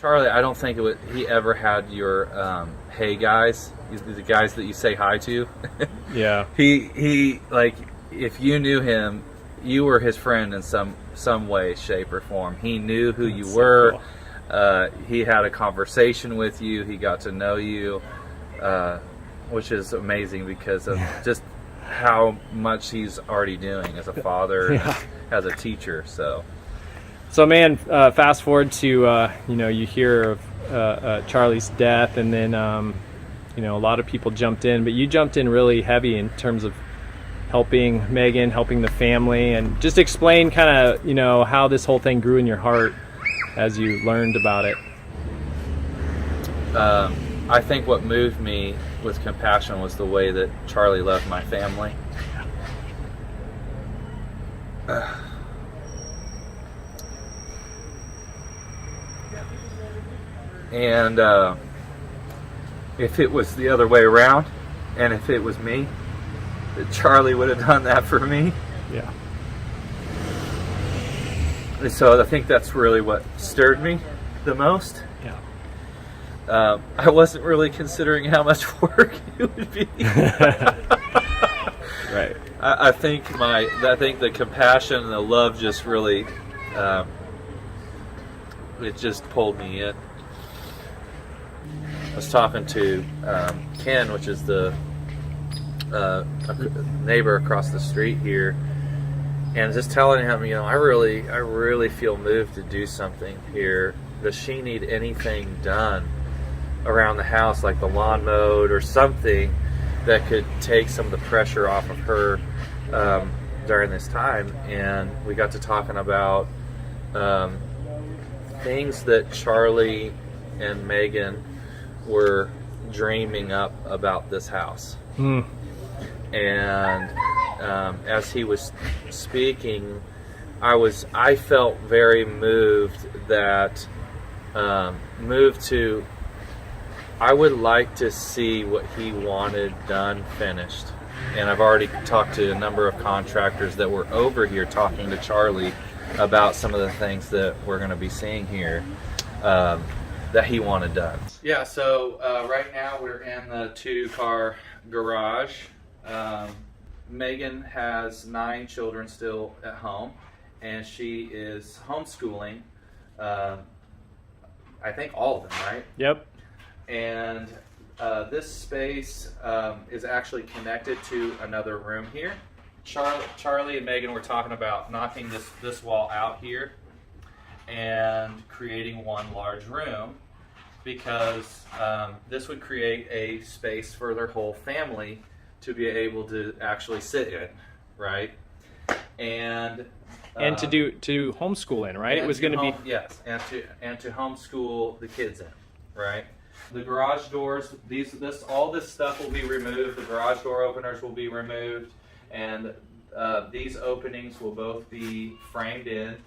Charlie, I don't think he ever had your hey guys, the guys that you say hi to. Yeah. He like, if you knew him, you were his friend in some way, shape, or form. He knew who you were. Cool. He had a conversation with you. He got to know you, which is amazing because of just how much he's already doing as a father, and as a teacher. So man, fast forward to you hear of Charlie's death, and then a lot of people jumped in, but you jumped in really heavy in terms of helping Megan, helping the family, and just explain kind of how this whole thing grew in your heart as you learned about it. I think what moved me with compassion was the way that Charlie loved my family. And if it was the other way around, and if it was me, that Charlie would have done that for me. Yeah. And so I think that's really what stirred me the most. Yeah. I wasn't really considering how much work it would be. Right. I think the compassion and the love just really, it just pulled me in. I was talking to Ken, which is the neighbor across the street here, and just telling him, I really feel moved to do something here. Does she need anything done around the house, like the lawn mowed or something that could take some of the pressure off of her during this time? And we got to talking about things that Charlie and Megan were dreaming up about this house. And as he was speaking, I felt very moved that I would like to see what he wanted done finished. And I've already talked to a number of contractors that were over here talking to Charlie about some of the things that we're going to be seeing here that he wanted done. Yeah, so right now we're in the 2-car garage. Megan has 9 children still at home, and she is homeschooling, I think all of them, right? Yep. And this space is actually connected to another room here. Charlie and Megan were talking about knocking this wall out here and creating one large room, because this would create a space for their whole family to be able to actually sit in, right? And to homeschool in, right? It was going to be, yes, and to homeschool the kids in, right? The garage doors, all this stuff will be removed. The garage door openers will be removed, and these openings will both be framed in,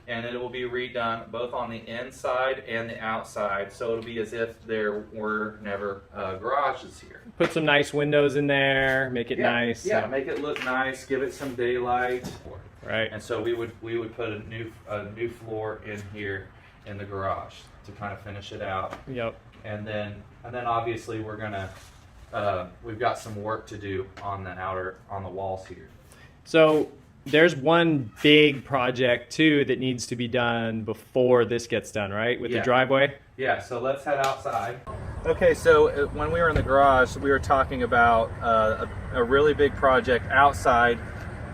and it will be redone both on the inside and the outside, so it'll be as if there were never garages here. Put some nice windows in there, make it nice. Yeah, make it look nice, give it some daylight. Right. And so we would put a new floor in here in the garage to kind of finish it out. Yep. And then obviously we've got some work to do on the walls here. So there's one big project too that needs to be done before this gets done, right? With the driveway? Yeah, so let's head outside. Okay, so when we were in the garage, we were talking about a really big project outside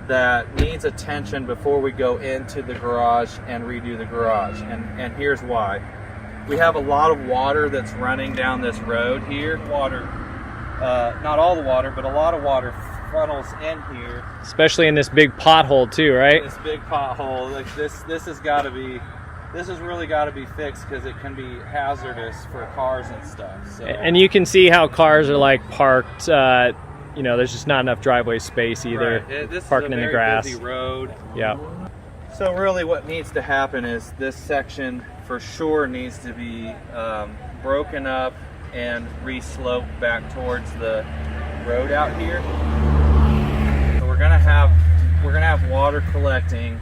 that needs attention before we go into the garage and redo the garage. And here's why. We have a lot of water that's running down this road here. Water, not all the water, but a lot of water funnels in here. Especially in this big pothole too, right? This big pothole. Like this has really got to be fixed, because it can be hazardous for cars and stuff. So. And you can see how cars are like parked. There's just not enough driveway space either. Right. This parking is a in the grass. busy road. Yeah. So really, what needs to happen is this section for sure needs to be broken up and re-sloped back towards the road out here. So we're gonna have water collecting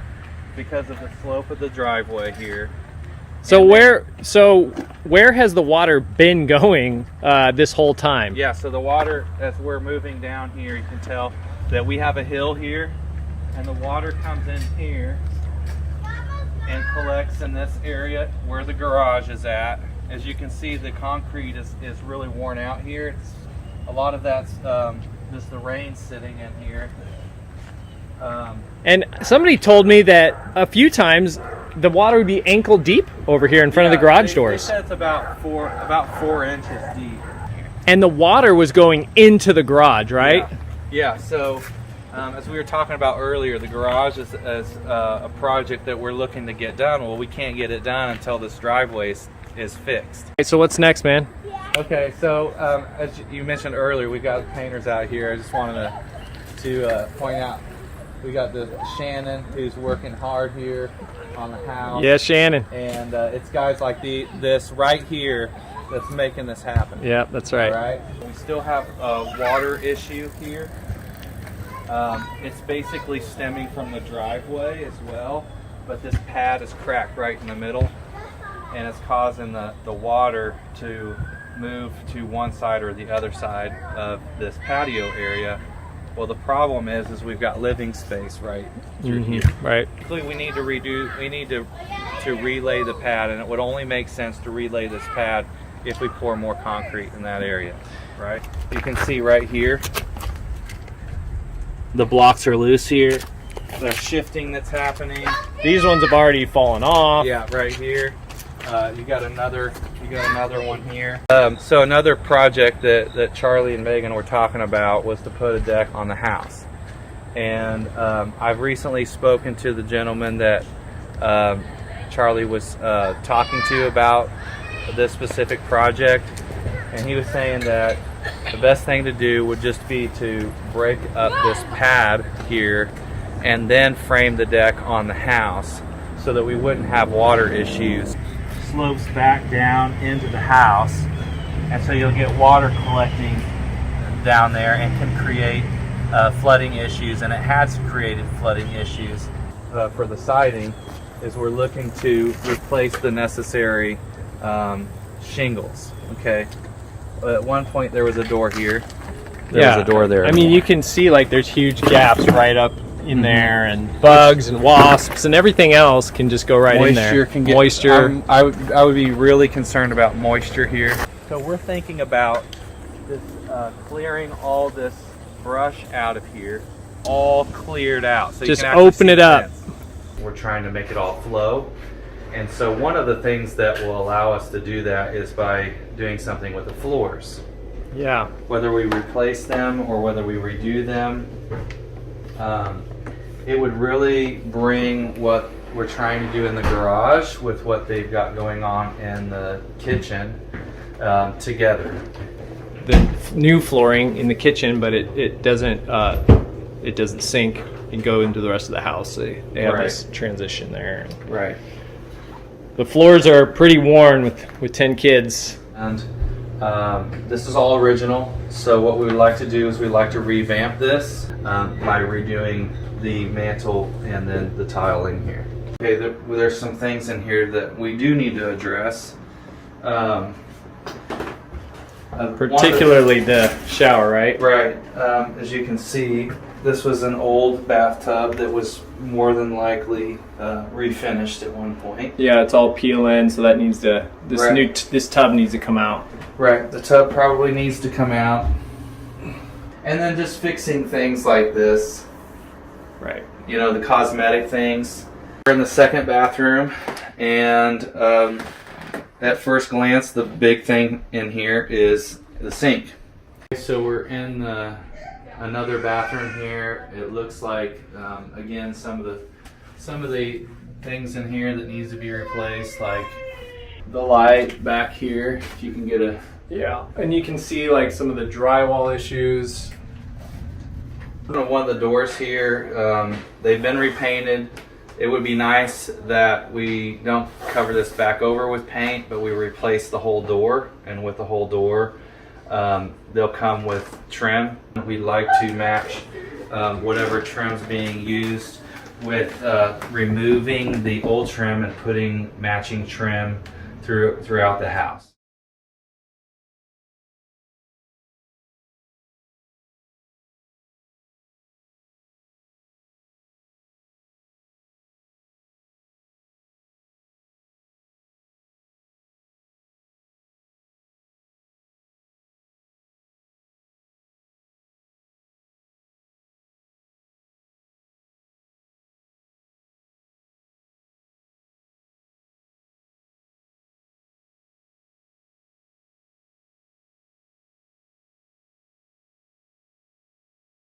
because of the slope of the driveway here. So where has the water been going this whole time? Yeah, so the water, as we're moving down here, you can tell that we have a hill here, and the water comes in here and collects in this area where the garage is at. As you can see, the concrete is really worn out here. A lot of that's just the rain sitting in here. And somebody told me that a few times the water would be ankle deep over here in front of the garage doors. They said it's about 4 inches deep. And the water was going into the garage, right? Yeah, so as we were talking about earlier, the garage is a project that we're looking to get done. Well, we can't get it done until this driveway is fixed. Okay, so what's next, man? Okay, so as you mentioned earlier, we got painters out here. I just wanted to point out, we got the Shannon who's working hard here on the house. Yeah, Shannon. And it's guys like this right here that's making this happen. Yeah, that's right. All right. We still have a water issue here. It's basically stemming from the driveway as well, but this pad is cracked right in the middle, and it's causing the water to move to one side or the other side of this patio area. Well, the problem is we've got living space right through here. Right. We need to relay the pad, and it would only make sense to relay this pad if we pour more concrete in that area, right? You can see right here, the blocks are loose here. There's shifting that's happening. These ones have already fallen off. Yeah, right here. You got another one here. So another project that Charlie and Megan were talking about was to put a deck on the house. And I've recently spoken to the gentleman that Charlie was talking to about this specific project, and he was saying that the best thing to do would just be to break up this pad here and then frame the deck on the house so that we wouldn't have water issues. Slopes back down into the house, and so you'll get water collecting down there and can create flooding issues, and it has created flooding issues. For the siding is we're looking to replace the necessary shingles. Okay, at one point there was a door here. There was a door there. I mean, you can see like there's huge gaps right up in there, and bugs and wasps and everything else can just go right in there. Moisture can get moisture. I would be really concerned about moisture here. So we're thinking about this clearing all this brush out of here, all cleared out. So just you can open it up. We're trying to make it all flow, and so one of the things that will allow us to do that is by doing something with the floors. Yeah. Whether we replace them or whether we redo them. It would really bring what we're trying to do in the garage with what they've got going on in the kitchen together. The new flooring in the kitchen, but it doesn't sink and go into the rest of the house. They have this transition there. Right. The floors are pretty worn with 10 kids. And this is all original. So what we would like to do is we'd like to revamp this by redoing the mantle and then the tiling here. Okay, there's some things in here that we do need to address. Particularly the shower, right? Right. As you can see, this was an old bathtub that was more than likely refinished at one point. Yeah, it's all peeling, so that needs to this tub needs to come out. Right. The tub probably needs to come out. And then just fixing things like this. Right. You know, the cosmetic things. We're in the second bathroom, and at first glance, the big thing in here is the sink. So we're in another bathroom here. It looks like, again, some of the things in here that needs to be replaced, like the light back here. If you can get a and you can see like some of the drywall issues. One of the doors here, they've been repainted. It would be nice that we don't cover this back over with paint, but we replace the whole door, and with the whole door, they'll come with trim. We'd like to match whatever trim's being used with removing the old trim and putting matching trim throughout the house.